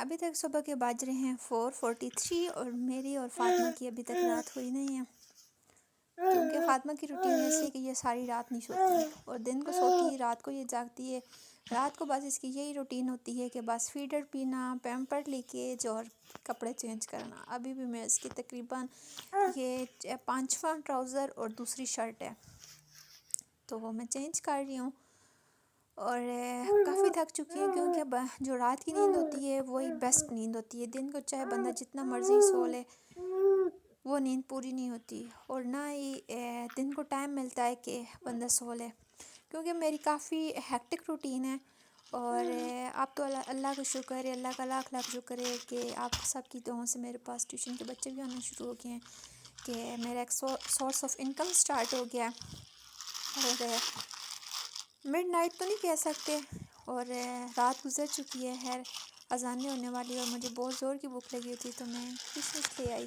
ابھی تک صبح کے بج رہے ہیں 4:43 اور میری اور فاطمہ کی ابھی تک رات ہوئی نہیں ہے، کیونکہ فاطمہ کی روٹین ایسی کہ یہ ساری رات نہیں سوتی اور دن کو سوتی ہے، رات کو یہ جاگتی ہے۔ رات کو بس اس کی یہی روٹین ہوتی ہے کہ بس فیڈر پینا، پیمپر لیکیج اور کپڑے چینج کرنا۔ ابھی بھی میں اس کی تقریباً یہ 5واں ٹراؤزر اور دوسری شرٹ ہے، تو وہ میں چینج کر رہی ہوں اور کافی تھک چکی ہوں، کیونکہ جو رات کی نیند ہوتی ہے وہی بیسٹ نیند ہوتی ہے۔ دن کو چاہے بندہ جتنا مرضی سو لے، وہ نیند پوری نہیں ہوتی، اور نہ ہی دن کو ٹائم ملتا ہے کہ بندہ سو لے، کیونکہ میری کافی ہیکٹک روٹین ہے۔ اور اب تو اللہ کا شکر ہے، اللہ کا لاکھ لاکھ شکر ہے کہ آپ سب کی دعاؤں سے میرے پاس ٹیوشن کے بچے بھی آنا شروع ہو گئے ہیں، کہ میرا ایک سورس آف انکم سٹارٹ ہو گیا ہے۔ اور مڈ نائٹ تو نہیں کہہ سکتے، اور رات گزر چکی ہے، خیر اذانیں ہونے والی، اور مجھے بہت زور کی بھوک لگی تھی تو میں کشمش لے آئی،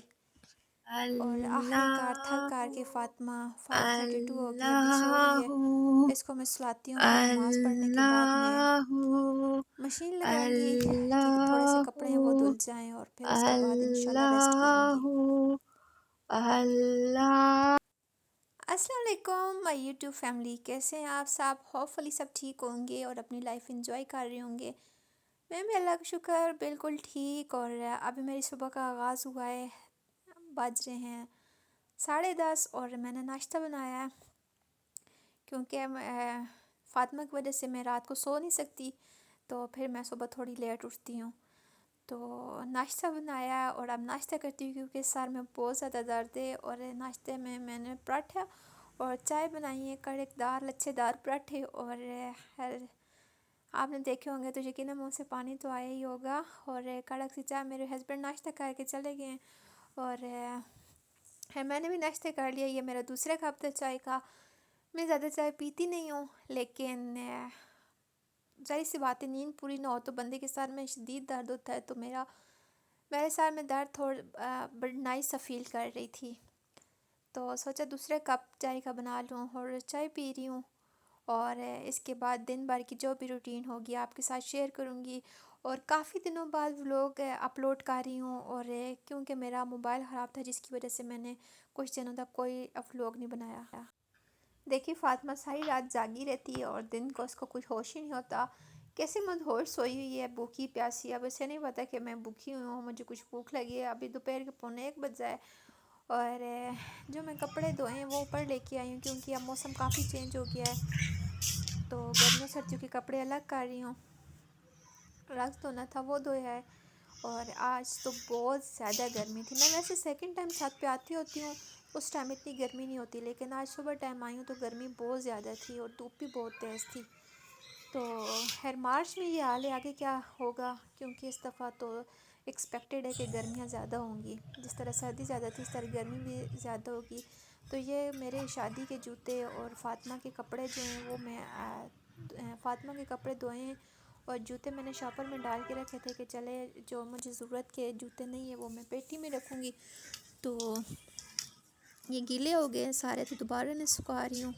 اور آخری کار تھک کار کے فاطمہ 5:32 ہو گئی، ابھی سو رہی ہے۔ اس کو میں سلاتی ہوں، پھر نماز پڑھنے کے بعد میں مشین لگاؤں گی کہ تھوڑے سے کپڑے ہیں وہ دھل جائیں، اور پھر اس کے بعد انشاءاللہ ریسٹ کروں گی۔ السلام علیکم مائی یوٹیوب فیملی، کیسے ہیں آپ سب؟ ہوپفلی سب ٹھیک ہوں گے اور اپنی لائف انجوائے کر رہے ہوں گے۔ میں بھی اللہ کا شکر بالکل ٹھیک، اور ابھی میری صبح کا آغاز ہوا ہے، بج رہے ہیں 10:30 اور میں نے ناشتہ بنایا ہے، کیونکہ فاطمہ کی وجہ سے میں رات کو سو نہیں سکتی، تو پھر میں صبح تھوڑی لیٹ اٹھتی ہوں، تو ناشتہ بنایا اور اب ناشتہ کرتی ہوں، کیونکہ سر میں بہت زیادہ درد ہے۔ اور ناشتے میں نے پراٹھا اور چائے بنائی ہے، کڑک دار لچھے دار پراٹھے، اور آپ نے دیکھے ہوں گے تو یقیناً منہ سے پانی تو آیا ہی ہوگا، اور کڑک سی چائے میرے ہسبینڈ ناشتہ کر کے چلے گئے ہیں، اور میں نے بھی ناشتہ کر لیا۔ یہ میرا دوسرا کپ ہے چائے کا۔ میں زیادہ چائے پیتی نہیں ہوں، لیکن ظاہر سی بات ہے نیند پوری نہ ہو تو بندے کے سر میں شدید درد ہوتا ہے، تو میرے سر میں درد بڑا نائس سا فیل کر رہی تھی، تو سوچا دوسرے کپ چائے کا بنا لوں، اور چائے پی رہی ہوں، اور اس کے بعد دن بھر کی جو بھی روٹین ہوگی آپ کے ساتھ شیئر کروں گی۔ اور کافی دنوں بعد ولاگ اپلوڈ کر رہی ہوں، اور کیونکہ میرا موبائل خراب تھا جس کی وجہ سے میں نے کچھ دنوں تک کوئی ولاگ نہیں بنایا۔ دیکھیے فاطمہ ساری رات جاگی رہتی ہے اور دن کو اس کو کچھ ہوش ہی نہیں ہوتا، کیسے مدہوش سوئی ہوئی ہے، بھوکی پیاسی۔ اب اسے نہیں پتا کہ میں بھوکی ہوئی ہوں، مجھے کچھ بھوک لگی ہے۔ ابھی دوپہر کے 1:45 بج جائے، اور جو میں کپڑے دھوئے ہیں وہ اوپر لے کے آئی ہوں، کیونکہ اب موسم کافی چینج ہو گیا ہے، تو گرمیوں سردیوں کے کپڑے الگ کر رہی ہوں۔ رگ دھونا تھا وہ دھویا ہے، اور آج تو بہت زیادہ گرمی تھی۔ میں ویسے سیکنڈ ٹائم چھت پہ آتی ہوتی ہوں، اس ٹائم اتنی گرمی نہیں ہوتی، لیکن آج صبح ٹائم آئی ہوں تو گرمی بہت زیادہ تھی اور دھوپ بھی بہت تیز تھی۔ تو خیر مارچ میں یہ حال ہے، آگے کیا ہوگا، کیونکہ اس دفعہ تو ایکسپیکٹڈ ہے کہ گرمیاں زیادہ ہوں گی، جس طرح سردی زیادہ تھی اس طرح گرمی بھی زیادہ ہوگی۔ تو یہ میرے شادی کے جوتے اور فاطمہ کے کپڑے جو ہیں وہ میں فاطمہ کے کپڑے دھوئے ہیں، اور جوتے میں نے شاپر میں ڈال کے رکھے تھے کہ چلے جو مجھے ضرورت کے جوتے نہیں ہیں وہ میں پیٹی میں رکھوں گی، تو یہ گیلے ہو گئے ہیں سارے، تو دوبارہ انہیں سکھا رہی ہوں۔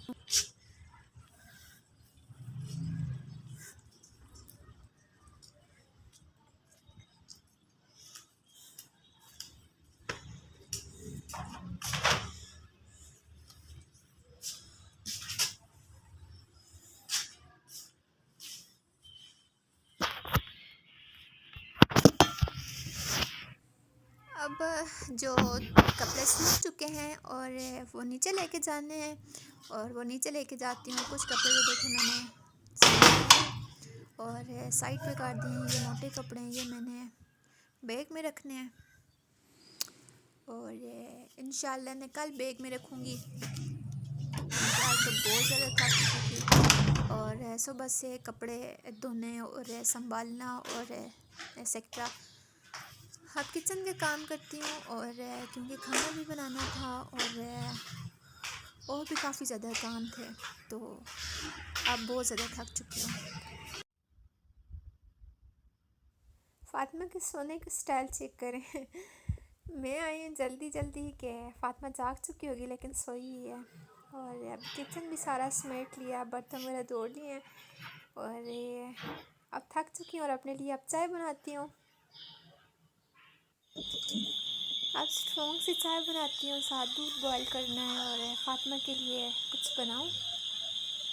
اب جو کپڑے سوکھ چکے ہیں اور وہ نیچے لے کے جانے ہیں، اور وہ نیچے لے کے جاتی ہوں۔ کچھ کپڑے یہ دیکھیں میں نے سلائے ہیں اور سائڈ پہ کر دیے ہیں، یہ موٹے کپڑے ہیں، یہ میں نے بیگ میں رکھنے ہیں، اور انشاءاللہ میں کل بیگ میں رکھوں گی، کیونکہ آج تو بہت زیادہ تھک چکی تھی، اور صبح سے کپڑے دھونے اور سنبھالنا اور ایسیکٹرا۔ اب کچن کے کام کرتی ہوں، اور کیونکہ کھانا بھی بنانا تھا اور بھی کافی زیادہ کام تھے، تو اب بہت زیادہ تھک چکی ہوں۔ فاطمہ کے سونے کا سٹائل چیک کریں۔ میں آئی ہوں جلدی جلدی کہ فاطمہ جاگ چکی ہوگی لیکن سوئی ہی ہے، اور اب کچن بھی سارا سمیٹ لیا، برتن وغیرہ دھو لیے ہیں، اور اب تھک چکی ہوں اور اپنے لیے اب چائے بناتی ہوں۔ اب اسٹرانگ سی چائے بناتی ہوں، ساتھ دودھ بوائل کرنا ہے اور فاطمہ کے لیے کچھ بناؤں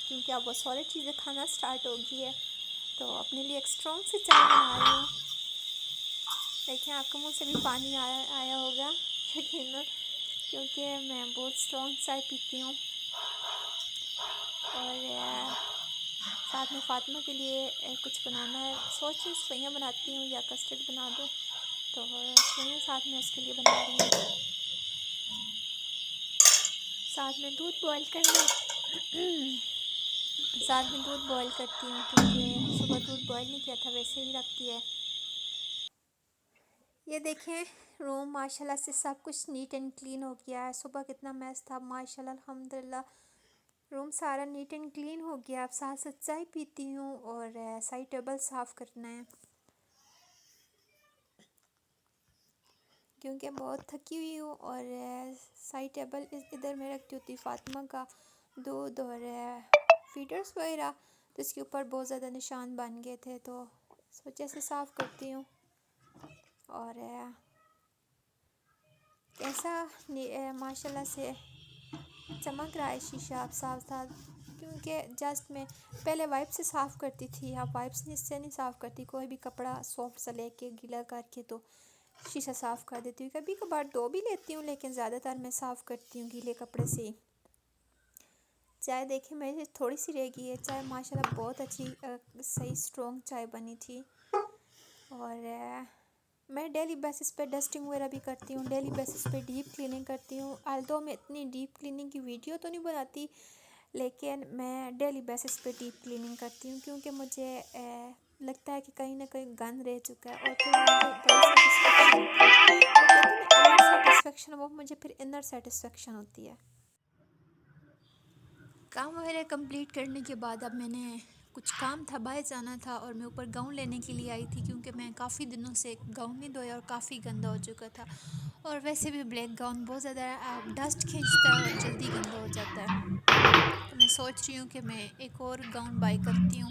کیونکہ اب وہ سالڈ چیزیں کھانا سٹارٹ ہو گئی ہے، تو اپنے لیے ایک اسٹرانگ سی چائے بنا رہی ہوں۔ دیکھیں آپ کے منہ سے بھی پانی آیا ہوگا یقیناً، کیونکہ میں بہت اسٹرانگ چائے پیتی ہوں۔ اور ساتھ میں فاطمہ کے لیے کچھ بنانا ہے، سوچ رہی ہوں سوئیاں بناتی ہوں یا کسٹرڈ بنا دوں، تو سوئیاں ساتھ میں اس کے لیے بنا رہی ہوں۔ ساتھ میں دودھ بوائل کرتی ہوں کیونکہ صبح دودھ بوائل نہیں کیا تھا، ویسے ہی رکھتی ہے۔ یہ دیکھیں روم ماشاءاللہ سے سب کچھ نیٹ اینڈ کلین ہو گیا ہے، صبح کتنا میس تھا، ماشاءاللہ الحمدللہ روم سارا نیٹ اینڈ کلین ہو گیا۔ اب ساتھ ساتھ چائے پیتی ہوں اور سائڈ ٹیبل صاف کرنا ہے کیونکہ بہت تھکی ہوئی ہوں، اور سائڈ ٹیبل ادھر میں رکھتی ہوتی فاطمہ کا دودھ اور فیڈرز وغیرہ، تو اس کے اوپر بہت زیادہ نشان بن گئے تھے، تو اس وجہ سے صاف کرتی ہوں۔ اور کیسا ماشاءاللہ سے چمک رہا ہے شیشہ اب صاف صاف، کیونکہ جسٹ میں پہلے وائپ سے صاف کرتی تھی، اب وائپس سے نہیں صاف کرتی، کوئی بھی کپڑا سافٹ سا لے کے گیلا کر کے تو شیشہ صاف کر دیتی ہوں۔ کبھی کبھار دو بھی لیتی ہوں، لیکن زیادہ تر میں صاف کرتی ہوں گیلے کپڑے سے ہی۔ چائے دیکھیں میری تھوڑی سی رہ گئی ہے، چائے ماشاءاللہ بہت اچھی صحیح اسٹرانگ چائے بنی تھی۔ اور میں ڈیلی بیسس پہ ڈسٹنگ وغیرہ بھی کرتی ہوں، ڈیلی بیسس پہ ڈیپ کلیننگ کرتی ہوں، آلدو میں اتنی ڈیپ کلیننگ کی ویڈیو تو نہیں بناتی، لیکن میں ڈیلی بیسس پہ ڈیپ کلیننگ کرتی ہوں کیونکہ مجھے لگتا ہے کہ کہیں نہ کہیں گند رہ چکا ہے، اور پھر مجھے بڑی سیٹسفیکشن ہوتی ہے، وہ کہتے ہیں نا انر سیٹسفیکشن، وہ مجھے پھر انر سیٹسفیکشن ہوتی ہے۔ کام وغیرہ کمپلیٹ کرنے کے بعد اب میں نے کچھ کام تھا، باہر جانا تھا، اور میں اوپر گاؤن لینے کے لیے آئی تھی کیونکہ میں کافی دنوں سے گاؤن نہیں دھویا اور کافی گندا ہو چکا تھا، اور ویسے بھی بلیک گاؤن بہت زیادہ ڈسٹ کھینچتا ہے اور جلدی گندا ہو جاتا ہے، تو میں سوچ رہی ہوں کہ میں ایک اور گاؤن بائی کرتی ہوں۔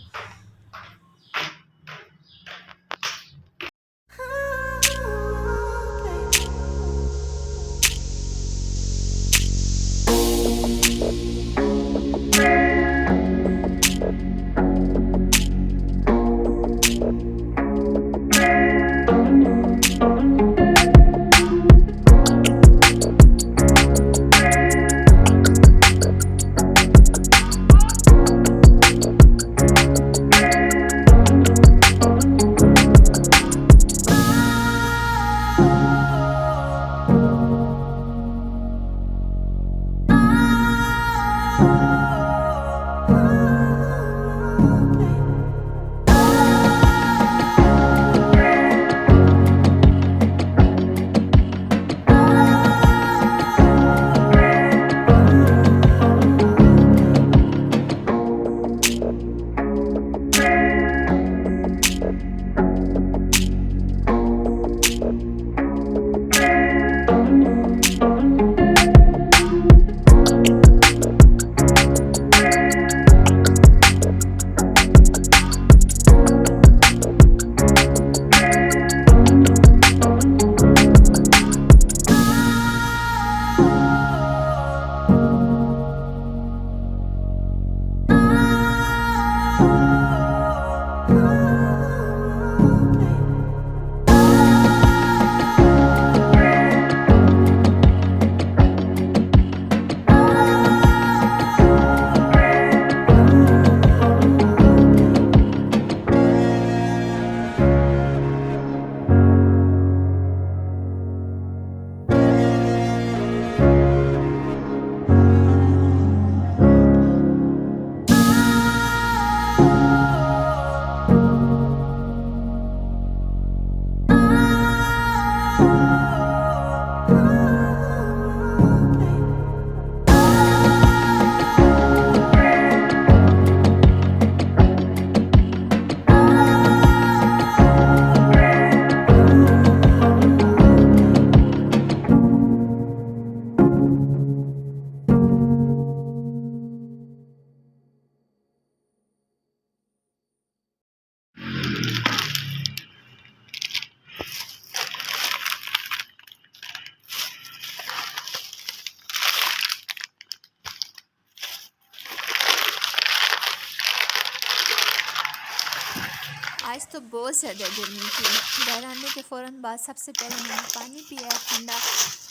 تو بہت زیادہ گرمی تھی۔ گھر آنے کے فوراً بعد سب سے پہلے میں نے پانی پیا ہے ٹھنڈا،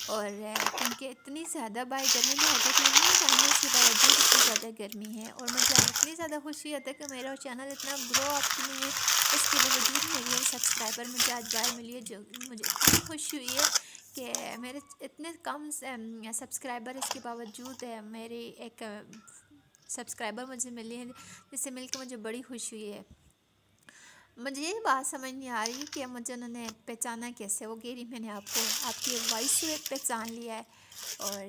اور کیونکہ اتنی زیادہ باہر گرمی میں ہوتا کہ نہیں جاننے اس کے باوجود اتنی زیادہ گرمی ہے، اور مجھے اتنی زیادہ خوشی ہوتا ہے کہ میرا چینل اتنا گرو اپ نہیں ہے، اس کے باوجود میری سبسکرائبر مجھے آج باہر ملی ہے، جو مجھے اتنی خوشی ہوئی ہے کہ میرے اتنے کم سبسکرائبر اس کے باوجود میری ایک سبسکرائبر مجھے ملی ہے، جس سے مل کے مجھے بڑی خوشی ہوئی ہے۔ مجھے یہ بات سمجھ نہیں آ رہی کہ مجھے انہوں نے پہچانا کیسے، وہ گیری میں نے آپ کی وائس سے پہچان لیا ہے، اور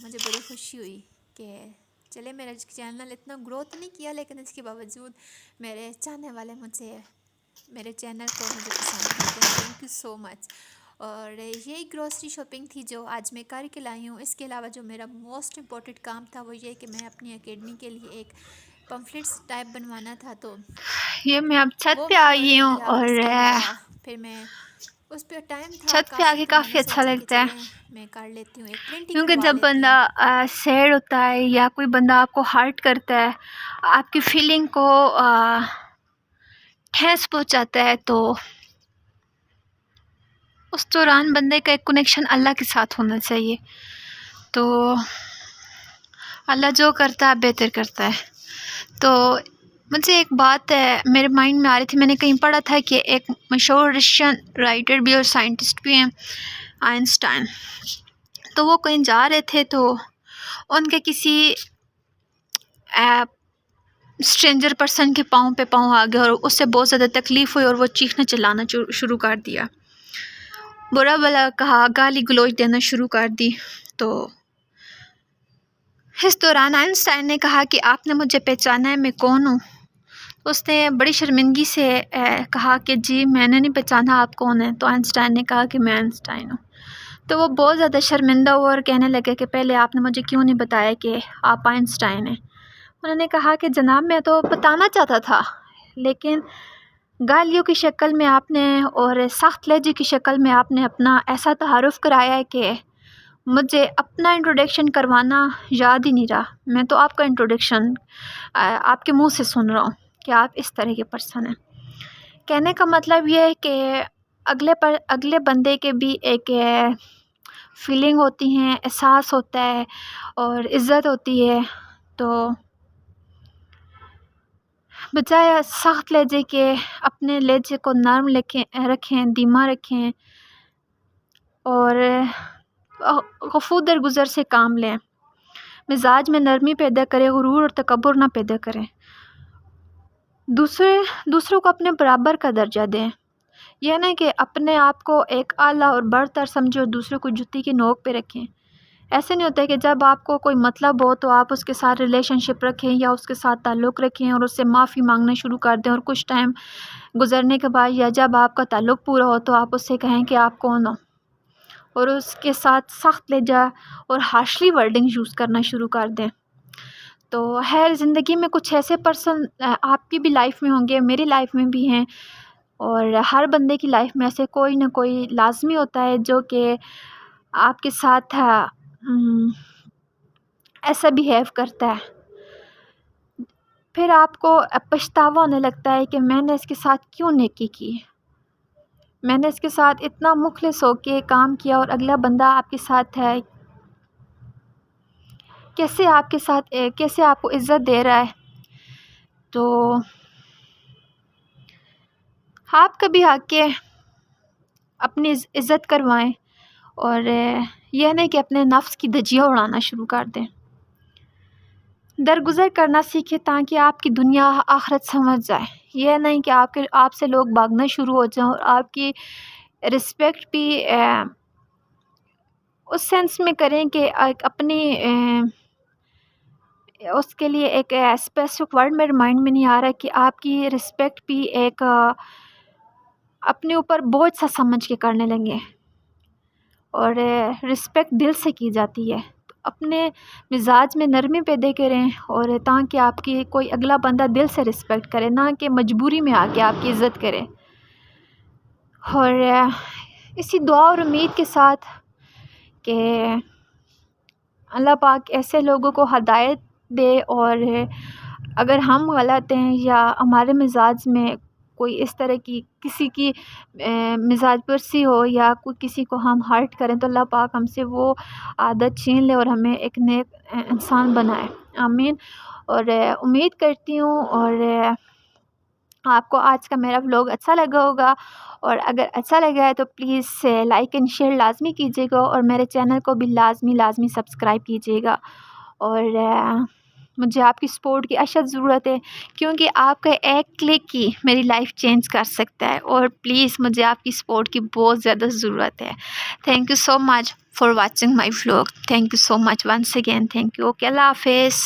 مجھے بڑی خوشی ہوئی کہ چلے میرا چینل اتنا گروتھ نہیں کیا، لیکن اس کے باوجود میرے چاہنے والے میرے چینل کو مجھے پسند کرتے ہیں۔ تھینک یو سو مچ۔ اور یہی گروسری شاپنگ تھی جو آج میں کر کے لائی ہوں۔ اس کے علاوہ جو میرا موسٹ امپورٹنٹ کام تھا وہ یہ کہ میں اپنی اکیڈمی کے لیے ایک پمفلٹس ٹائپ بنوانا تھا، تو یہ میں اب چھت وہ پہ میں نے آ گئی آرڈر ہوں، کرا۔ اور اس کے علاوہ پھر میں اس پہ ٹائم تھا چھت پہ آ کافی، کے تو میں کافی نے اچھا سوچا کہ لگتا ہے، چلیں میں کر لیتی ہوں، ایک پرنٹ ہی کیونکہ کروا جب لیتی بندہ ہوں۔ سیڈ ہوتا ہے یا کوئی بندہ آپ کو ہارٹ کرتا ہے، آپ کی فیلنگ کو ٹھیس پہنچاتا ہے، تو اس دوران بندے کا ایک کنیکشن اللہ کے ساتھ ہونا چاہیے۔ تو اللہ جو کرتا ہے بہتر کرتا ہے۔ تو مجھے ایک بات میرے مائنڈ میں آ رہی تھی، میں نے کہیں پڑھا تھا کہ ایک مشہور رشین رائٹر بھی اور سائنٹسٹ بھی ہیں، آئنسٹائن، تو وہ کہیں جا رہے تھے تو ان کے کسی اسٹرینجر پرسن کے پاؤں پہ پاؤں آ گیا، اور اس سے بہت زیادہ تکلیف ہوئی، اور وہ چیخنا چلانا شروع کر دیا، برا بلا کہا، گالی گلوچ دینا شروع کر دی۔ تو اس دوران آئنسٹائن نے کہا کہ آپ نے مجھے پہچانا ہے، میں کون ہوں؟ اس نے بڑی شرمندگی سے کہا کہ جی میں نے نہیں پہچانا، آپ کون ہیں؟ تو آئنسٹائن نے کہا کہ میں آئنسٹائن ہوں۔ تو وہ بہت زیادہ شرمندہ ہوا اور کہنے لگے کہ پہلے آپ نے مجھے کیوں نہیں بتایا کہ آپ آئنسٹائن ہیں؟ انہوں نے کہا کہ جناب میں تو بتانا چاہتا تھا، لیکن گالیوں کی شکل میں آپ نے اور سخت لہجے کی شکل میں آپ نے اپنا ایسا تعارف کرایا ہے کہ مجھے اپنا انٹروڈکشن کروانا یاد ہی نہیں رہا۔ میں تو آپ کا انٹروڈکشن آپ کے منہ سے سن رہا ہوں کہ آپ اس طرح کے پرسن ہیں۔ کہنے کا مطلب یہ ہے کہ اگلے بندے کے بھی ایک فیلنگ ہوتی ہیں، احساس ہوتا ہے اور عزت ہوتی ہے، تو بجائے سخت لہجے کے اپنے لہجے کو نرم رکھیں، دھیما رکھیں، اور غفور درگزر سے کام لیں، مزاج میں نرمی پیدا کریں، غرور اور تکبر نہ پیدا کریں، دوسروں کو اپنے برابر کا درجہ دیں، یہ نہیں کہ اپنے آپ کو ایک اعلیٰ اور برتر سمجھے اور دوسروں کو جوتی کی نوک پہ رکھیں۔ ایسے نہیں ہوتا ہے کہ جب آپ کو کوئی مطلب ہو تو آپ اس کے ساتھ ریلیشن شپ رکھیں یا اس کے ساتھ تعلق رکھیں اور اس سے معافی مانگنا شروع کر دیں، اور کچھ ٹائم گزرنے کے بعد یا جب آپ کا تعلق پورا ہو تو آپ اس سے کہیں کہ آپ کون ہو، اور اس کے ساتھ سخت لہجہ اور ہارشلی ورڈنگ یوز کرنا شروع کر دیں۔ تو خیر زندگی میں کچھ ایسے پرسن آپ کی بھی لائف میں ہوں گے، میری لائف میں بھی ہیں، اور ہر بندے کی لائف میں ایسے کوئی نہ کوئی لازمی ہوتا ہے جو کہ آپ کے ساتھ ایسا بیہیو کرتا ہے، پھر آپ کو پچھتاوا ہونے لگتا ہے کہ میں نے اس کے ساتھ کیوں نیکی کی، میں نے اس کے ساتھ اتنا مخلص ہو کے کام کیا، اور اگلا بندہ آپ کے ساتھ ہے کیسے آپ کو عزت دے رہا ہے۔ تو آپ کبھی آ کے اپنی عزت کروائیں، اور یہ نہیں کہ اپنے نفس کی دھجیاں اڑانا شروع کر دیں۔ درگزر کرنا سیکھیں تاکہ آپ کی دنیا آخرت سمجھ جائے، یہ نہیں کہ آپ سے لوگ بھاگنا شروع ہو جائیں، اور آپ کی رسپیکٹ بھی اس سینس میں کریں کہ اپنی اس کے لیے ایک اسپیسیفک ورڈ میرے مائنڈ میں نہیں آ رہا کہ آپ کی رسپیکٹ بھی ایک اپنے اوپر بوجھ سا سمجھ کے کرنے لگے، اور رسپیکٹ دل سے کی جاتی ہے، تو اپنے مزاج میں نرمی پیدا کریں، اور تاکہ آپ کی کوئی اگلا بندہ دل سے رسپیکٹ کرے، نہ کہ مجبوری میں آ کے آپ کی عزت کرے۔ اور اسی دعا اور امید کے ساتھ کہ اللہ پاک ایسے لوگوں کو ہدایت دے، اور اگر ہم غلط ہیں یا ہمارے مزاج میں کوئی اس طرح کی کسی کی مزاج پرسی ہو یا کوئی کسی کو ہم ہرٹ کریں تو اللہ پاک ہم سے وہ عادت چھین لے اور ہمیں ایک نیک انسان بنائے، آمین۔ اور امید کرتی ہوں اور آپ کو آج کا میرا ولاگ اچھا لگا ہوگا، اور اگر اچھا لگا ہے تو پلیز لائک اینڈ شیئر لازمی کیجیے گا، اور میرے چینل کو بھی لازمی سبسکرائب کیجیے گا۔ اور مجھے آپ کی سپورٹ کی اشد ضرورت ہے، کیونکہ آپ کا ایک کلک ہی میری لائف چینج کر سکتا ہے، اور پلیز مجھے آپ کی سپورٹ کی بہت زیادہ ضرورت ہے۔ Thank you so much for watching my vlog, thank you so much once again, thank you, okay, اللہ حافظ۔